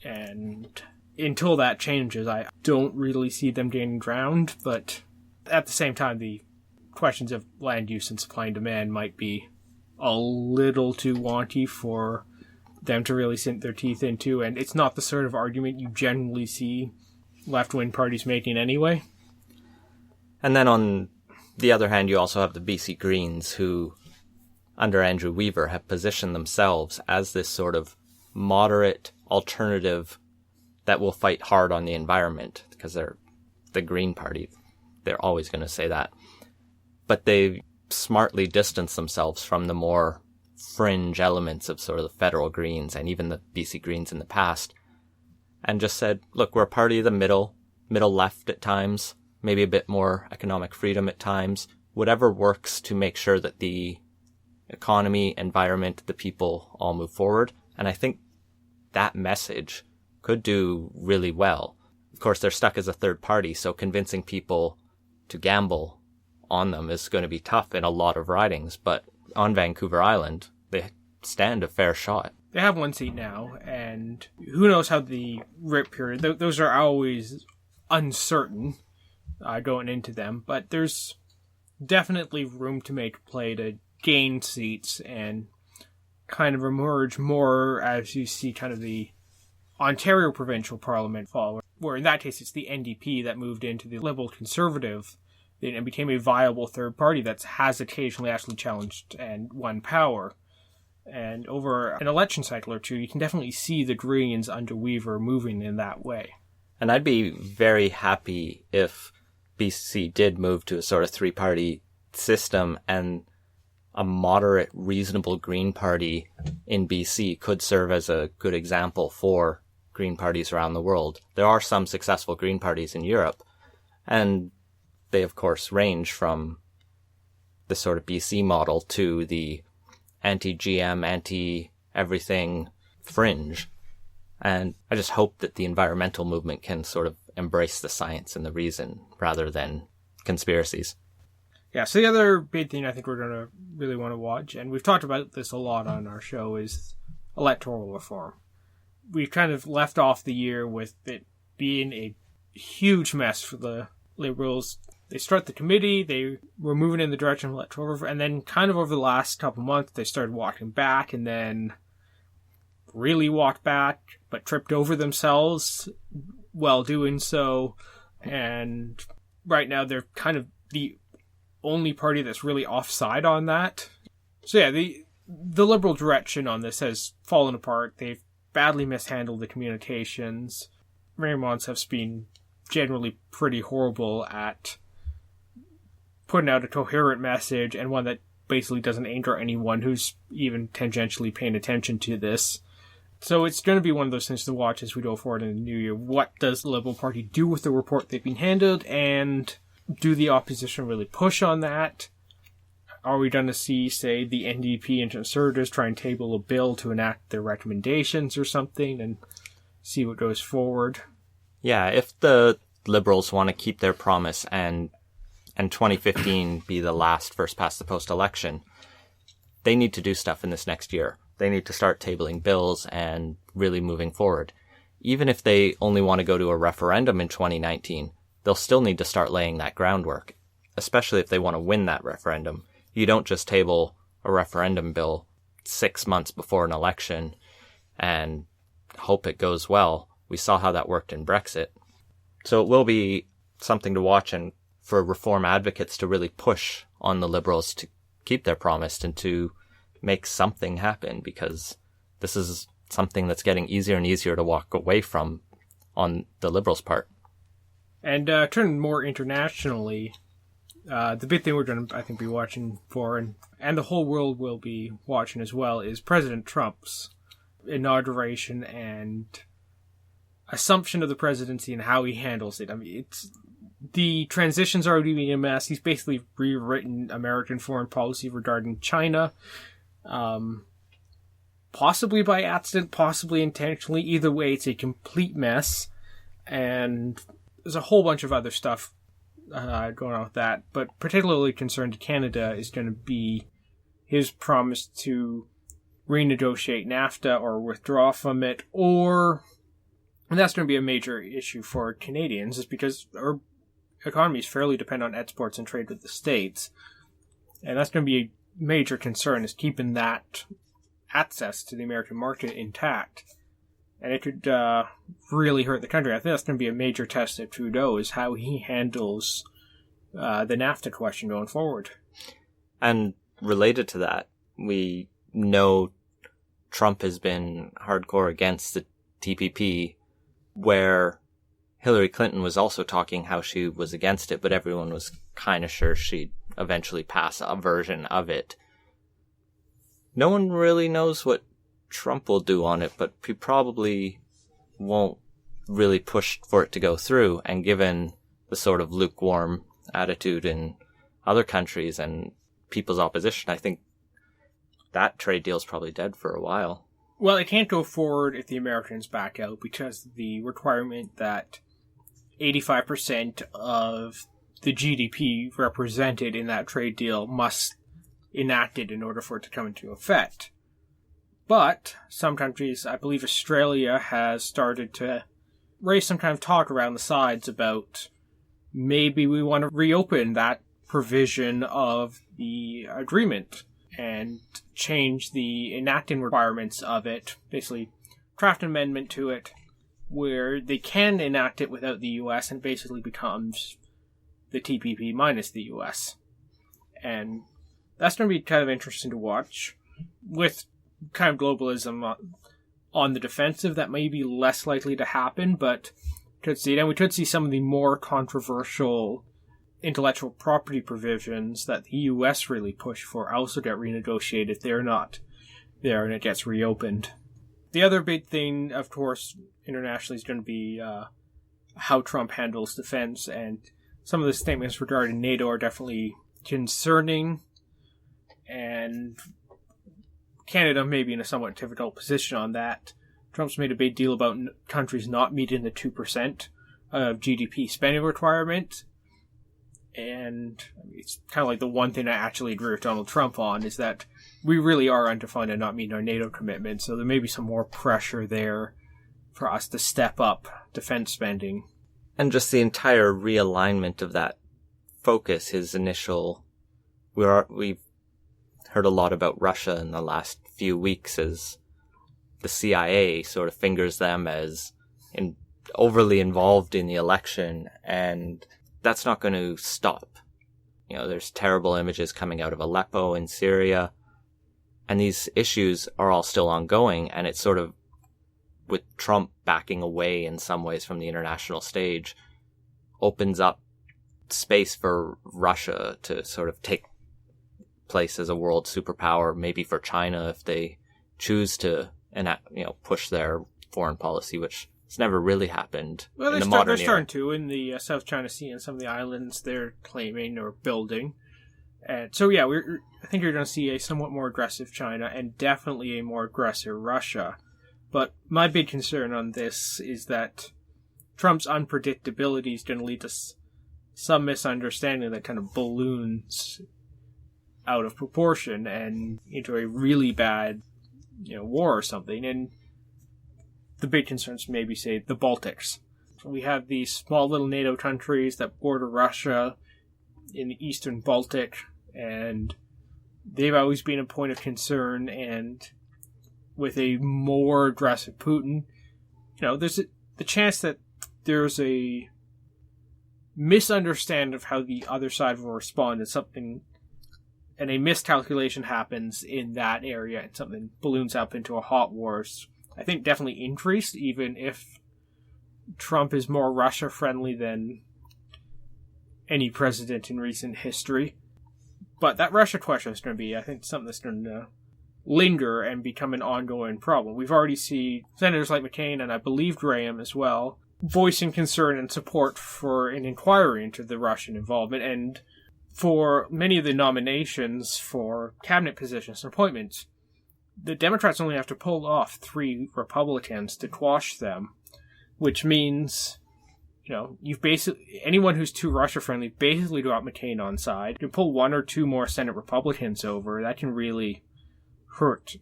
And until that changes, I don't really see them gaining ground, but at the same time, the questions of land use and supply and demand might be a little too wonky for them to really sink their teeth into, and it's not the sort of argument you generally see left-wing parties making anyway. And then on the other hand, you also have the BC Greens, who, under Andrew Weaver, have positioned themselves as this sort of moderate alternative that will fight hard on the environment, because they're the Green Party. They're always going to say that. But they smartly distance themselves from the more fringe elements of sort of the federal Greens and even the BC Greens in the past, and just said, look, we're a party of the middle left at times, maybe a bit more economic freedom at times, whatever works to make sure that the economy, environment, the people all move forward. And I think that message could do really well. Of course, they're stuck as a third party, so convincing people to gamble on them is going to be tough in a lot of ridings, but on Vancouver Island, they stand a fair shot. They have one seat now, and who knows how the RIP period, those are always uncertain going into them, but there's definitely room to make play to gain seats and kind of emerge more as you see kind of the Ontario provincial parliament fall, where in that case it's the NDP that moved into the Liberal Conservative and became a viable third party that has occasionally actually challenged and won power. And over an election cycle or two, you can definitely see the Greens under Weaver moving in that way. And I'd be very happy if BC did move to a sort of three-party system and a moderate, reasonable Green Party in BC could serve as a good example for Green parties around the world. There are some successful Green parties in Europe, and they, of course, range from the sort of BC model to the anti-GM, anti-everything fringe. And I just hope that the environmental movement can sort of embrace the science and the reason rather than conspiracies. Yeah, so the other big thing I think we're going to really want to watch, and we've talked about this a lot on our show, is electoral reform. We kind of left off the year with it being a huge mess for the Liberals. They struck the committee, they were moving in the direction of electoral reform, and then kind of over the last couple months, they started walking back, and then really walked back, but tripped over themselves while doing so. And right now, they're kind of the only party that's really offside on that. So yeah, the Liberal direction on this has fallen apart. They've badly mishandled the communications. Vermonts have been generally pretty horrible at putting out a coherent message, and one that basically doesn't anger anyone who's even tangentially paying attention to this. So it's going to be one of those things to watch as we go forward in the new year. What does the Liberal Party do with the report they've been handed, and do the opposition really push on that? Are we going to see, say, the NDP and Conservatives try and table a bill to enact their recommendations or something and see what goes forward? Yeah, if the Liberals want to keep their promise and 2015 be the last first past the post election, they need to do stuff in this next year. They need to start tabling bills and really moving forward. Even if they only want to go to a referendum in 2019, they'll still need to start laying that groundwork, especially if they want to win that referendum. You don't just table a referendum bill 6 months before an election and hope it goes well. We saw how that worked in Brexit. So it will be something to watch, and for reform advocates to really push on the Liberals to keep their promise and to make something happen, because this is something that's getting easier and easier to walk away from on the Liberals' part. And turning more internationally, the big thing we're going to, I think, be watching for, and the whole world will be watching as well, is President Trump's inauguration and assumption of the presidency and how he handles it. I mean, the transition's already been a mess. He's basically rewritten American foreign policy regarding China, possibly by accident, possibly intentionally. Either way, it's a complete mess, and there's a whole bunch of other stuff going on with that. But particularly concerned to Canada is going to be his promise to renegotiate NAFTA or withdraw from it, and that's going to be a major issue for Canadians, is because our economy is fairly dependent on exports and trade with the States. And that's going to be a major concern, is keeping that access to the American market intact. And it could really hurt the country. I think that's going to be a major test of Trudeau, is how he handles the NAFTA question going forward. And related to that, we know Trump has been hardcore against the TPP, where Hillary Clinton was also talking how she was against it, but everyone was kind of sure she'd eventually pass a version of it. No one really knows what Trump will do on it, but he probably won't really push for it to go through. And given the sort of lukewarm attitude in other countries and people's opposition, I think that trade deal's probably dead for a while. Well, it can't go forward if the Americans back out, because the requirement that 85% of the GDP represented in that trade deal must enacted in order for it to come into effect. But some countries, I believe Australia, has started to raise some kind of talk around the sides about maybe we want to reopen that provision of the agreement and change the enacting requirements of it, basically craft an amendment to it where they can enact it without the US and basically becomes the TPP minus the US. And that's going to be kind of interesting to watch. With kind of globalism on the defensive, that may be less likely to happen, but could see it. And we could see some of the more controversial intellectual property provisions that the US really push for also get renegotiated if they're not there and it gets reopened. The other big thing, of course, internationally is going to be how Trump handles defense, and some of the statements regarding NATO are definitely concerning, and Canada may be in a somewhat difficult position on that. Trump's made a big deal about countries not meeting the 2% of GDP spending requirement, and it's kind of like the one thing I actually agree with Donald Trump on, is that we really are underfunded and not meeting our NATO commitment, so there may be some more pressure there for us to step up defense spending. And just the entire realignment of that focus, his initial... We've heard a lot about Russia in the last few weeks as the CIA sort of fingers them as overly involved in the election, and that's not going to stop. You know, there's terrible images coming out of Aleppo in Syria, and these issues are all still ongoing, and it sort of with Trump backing away in some ways from the international stage, opens up space for Russia to sort of take place as a world superpower, maybe for China if they choose to push their foreign policy, which has never really happened in the modern era. They're starting to in the South China Sea and some of the islands they're claiming or building. And so, yeah, I think you're going to see a somewhat more aggressive China and definitely a more aggressive Russia. But my big concern on this is that Trump's unpredictability is going to lead to some misunderstanding that kind of balloons out of proportion and into a really bad, war or something. And the big concerns maybe say the Baltics. So we have these small little NATO countries that border Russia in the eastern Baltic, and they've always been a point of concern. And with a more aggressive Putin, there's the chance that there's a misunderstanding of how the other side will respond to something, and a miscalculation happens in that area and something balloons up into a hot war. I think definitely increased, even if Trump is more Russia friendly than any president in recent history. But that Russia question is going to be, I think, something that's going to linger and become an ongoing problem. We've already seen senators like McCain, and I believe Graham as well, voicing concern and support for an inquiry into the Russian involvement. And for many of the nominations for cabinet positions and appointments, the Democrats only have to pull off 3 Republicans to quash them, which means, you've basically, anyone who's too Russia friendly basically got McCain on side. You can pull 1 or 2 more Senate Republicans over. That can really hurt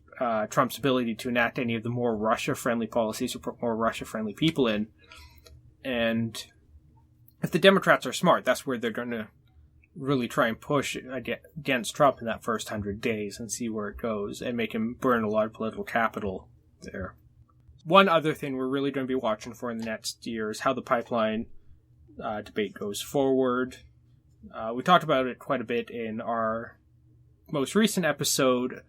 Trump's ability to enact any of the more Russia friendly policies or put more Russia friendly people in. And if the Democrats are smart, that's where they're going to really try and push against Trump in that first 100 days and see where it goes and make him burn a lot of political capital there. One other thing we're really going to be watching for in the next year is how the pipeline debate goes forward. We talked about it quite a bit in our most recent episode,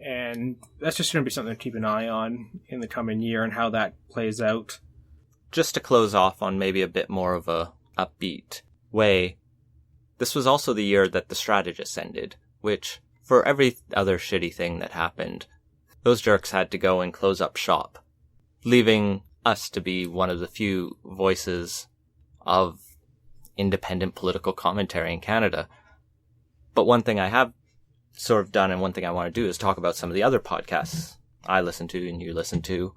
and that's just going to be something to keep an eye on in the coming year and how that plays out. Just to close off on maybe a bit more of a upbeat way, this was also the year that The Strategist ended, which, for every other shitty thing that happened, those jerks had to go and close up shop, leaving us to be one of the few voices of independent political commentary in Canada. But one thing I have sort of done, and one thing I want to do, is talk about some of the other podcasts I listen to and you listen to,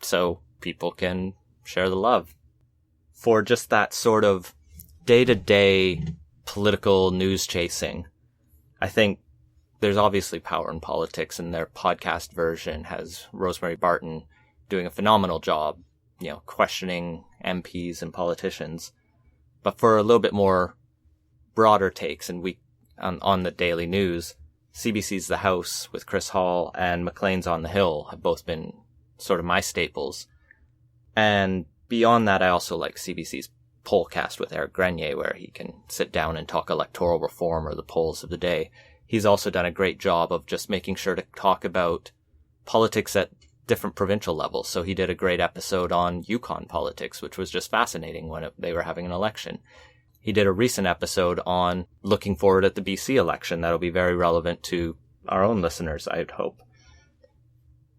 so people can share the love. For just that sort of day-to-day political news chasing, I think there's obviously power in politics, and their podcast version has Rosemary Barton doing a phenomenal job, questioning MPs and politicians. But for a little bit more broader takes and on the daily news, CBC's The House with Chris Hall and Macleans on the Hill have both been sort of my staples. And beyond that, I also like CBC's Pollcast with Eric Grenier, where he can sit down and talk electoral reform or the polls of the day. He's also done a great job of just making sure to talk about politics at different provincial levels. So he did a great episode on Yukon politics, which was just fascinating when they were having an election. He did a recent episode on looking forward at the BC election that'll be very relevant to our own listeners, I'd hope.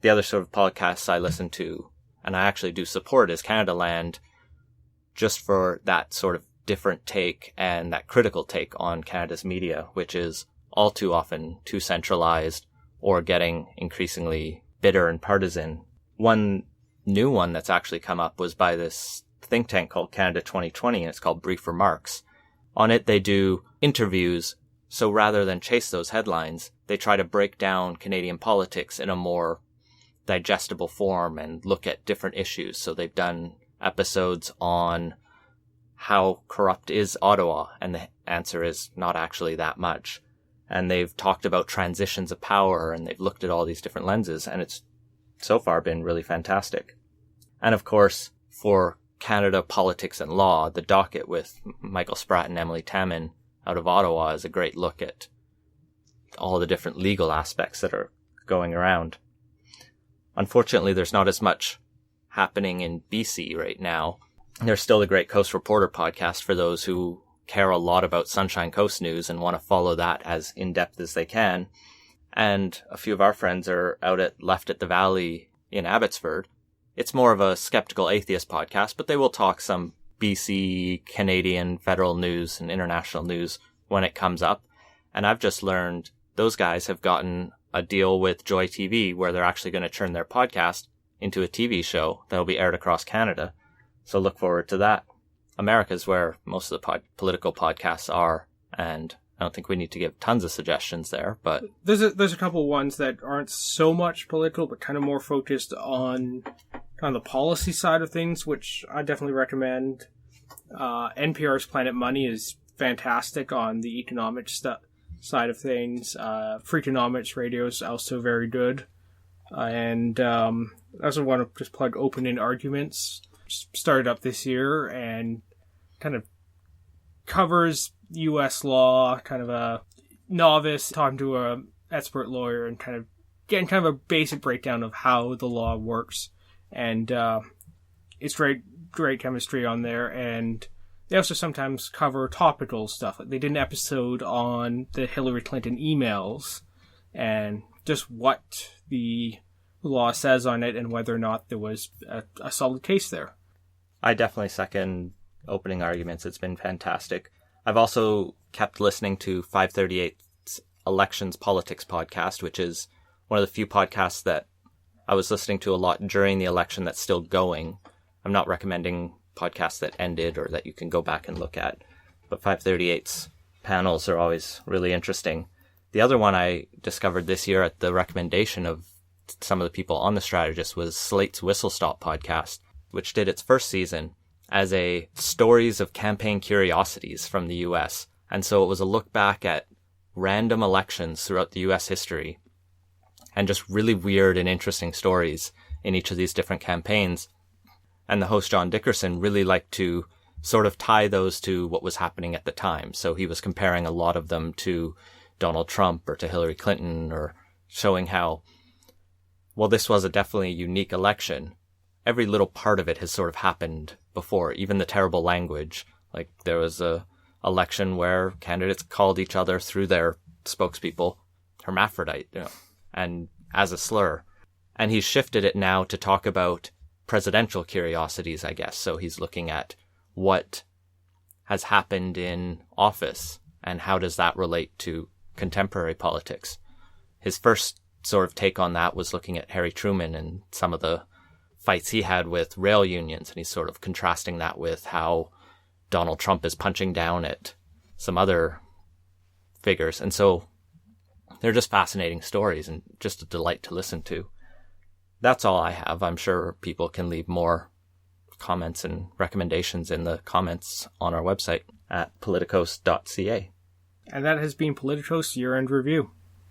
The other sort of podcasts I listen to, and I actually do support, is Canada Land, just for that sort of different take and that critical take on Canada's media, which is all too often too centralized or getting increasingly bitter and partisan. One new one that's actually come up was by this think tank called Canada 2020, and it's called Brief Remarks. On it, they do interviews, so rather than chase those headlines, they try to break down Canadian politics in a more digestible form and look at different issues. So they've done episodes on how corrupt is Ottawa, and the answer is not actually that much. And they've talked about transitions of power, and they've looked at all these different lenses, and it's so far been really fantastic. And of course, for Canada Politics and Law, The Docket with Michael Spratt and Emily Tammin out of Ottawa is a great look at all the different legal aspects that are going around. Unfortunately, there's not as much happening in BC right now. There's still the Great Coast Reporter podcast for those who care a lot about Sunshine Coast news and want to follow that as in-depth as they can. And a few of our friends are out at Left at the Valley in Abbotsford. It's more of a skeptical atheist podcast, but they will talk some BC, Canadian, federal news and international news when it comes up. And I've just learned those guys have gotten a deal with Joy TV where they're actually going to turn their podcast into a TV show that will be aired across Canada. So look forward to that. America's where most of the political podcasts are, and I don't think we need to give tons of suggestions there, but there's a couple of ones that aren't so much political, but kind of more focused on the policy side of things, which I definitely recommend. NPR's Planet Money is fantastic on the economic side of things. Freakonomics Radio is also very good. And I also want to just plug Open-End Arguments. Started up this year and kind of covers U.S. law, kind of a novice talking to a expert lawyer and kind of getting kind of a basic breakdown of how the law works. And it's great chemistry on there. And they also sometimes cover topical stuff. Like they did an episode on the Hillary Clinton emails and just what the law says on it and whether or not there was a solid case there. I definitely second Opening Arguments. It's been fantastic. I've also kept listening to 538's Elections Politics podcast, which is one of the few podcasts that I was listening to a lot during the election that's still going. I'm not recommending podcasts that ended or that you can go back and look at, but 538's panels are always really interesting. The other one I discovered this year at the recommendation of some of the people on The Strategist was Slate's Whistle Stop podcast, which did its first season as a stories of campaign curiosities from the U.S. And so it was a look back at random elections throughout the U.S. history and just really weird and interesting stories in each of these different campaigns. And the host, John Dickerson, really liked to sort of tie those to what was happening at the time. So he was comparing a lot of them to Donald Trump or to Hillary Clinton, or showing how, well, this was definitely a unique election. Every little part of it has sort of happened before, even the terrible language. Like there was a election where candidates called each other through their spokespeople hermaphrodite, and as a slur. And he's shifted it now to talk about presidential curiosities, I guess. So he's looking at what has happened in office and how does that relate to contemporary politics. His first sort of take on that was looking at Harry Truman and some of the fights he had with rail unions, and he's sort of contrasting that with how Donald Trump is punching down at some other figures. And so they're just fascinating stories and just a delight to listen to. That's all I have. I'm sure people can leave more comments and recommendations in the comments on our website at politicos.ca. And that has been Politicos Year-End Review.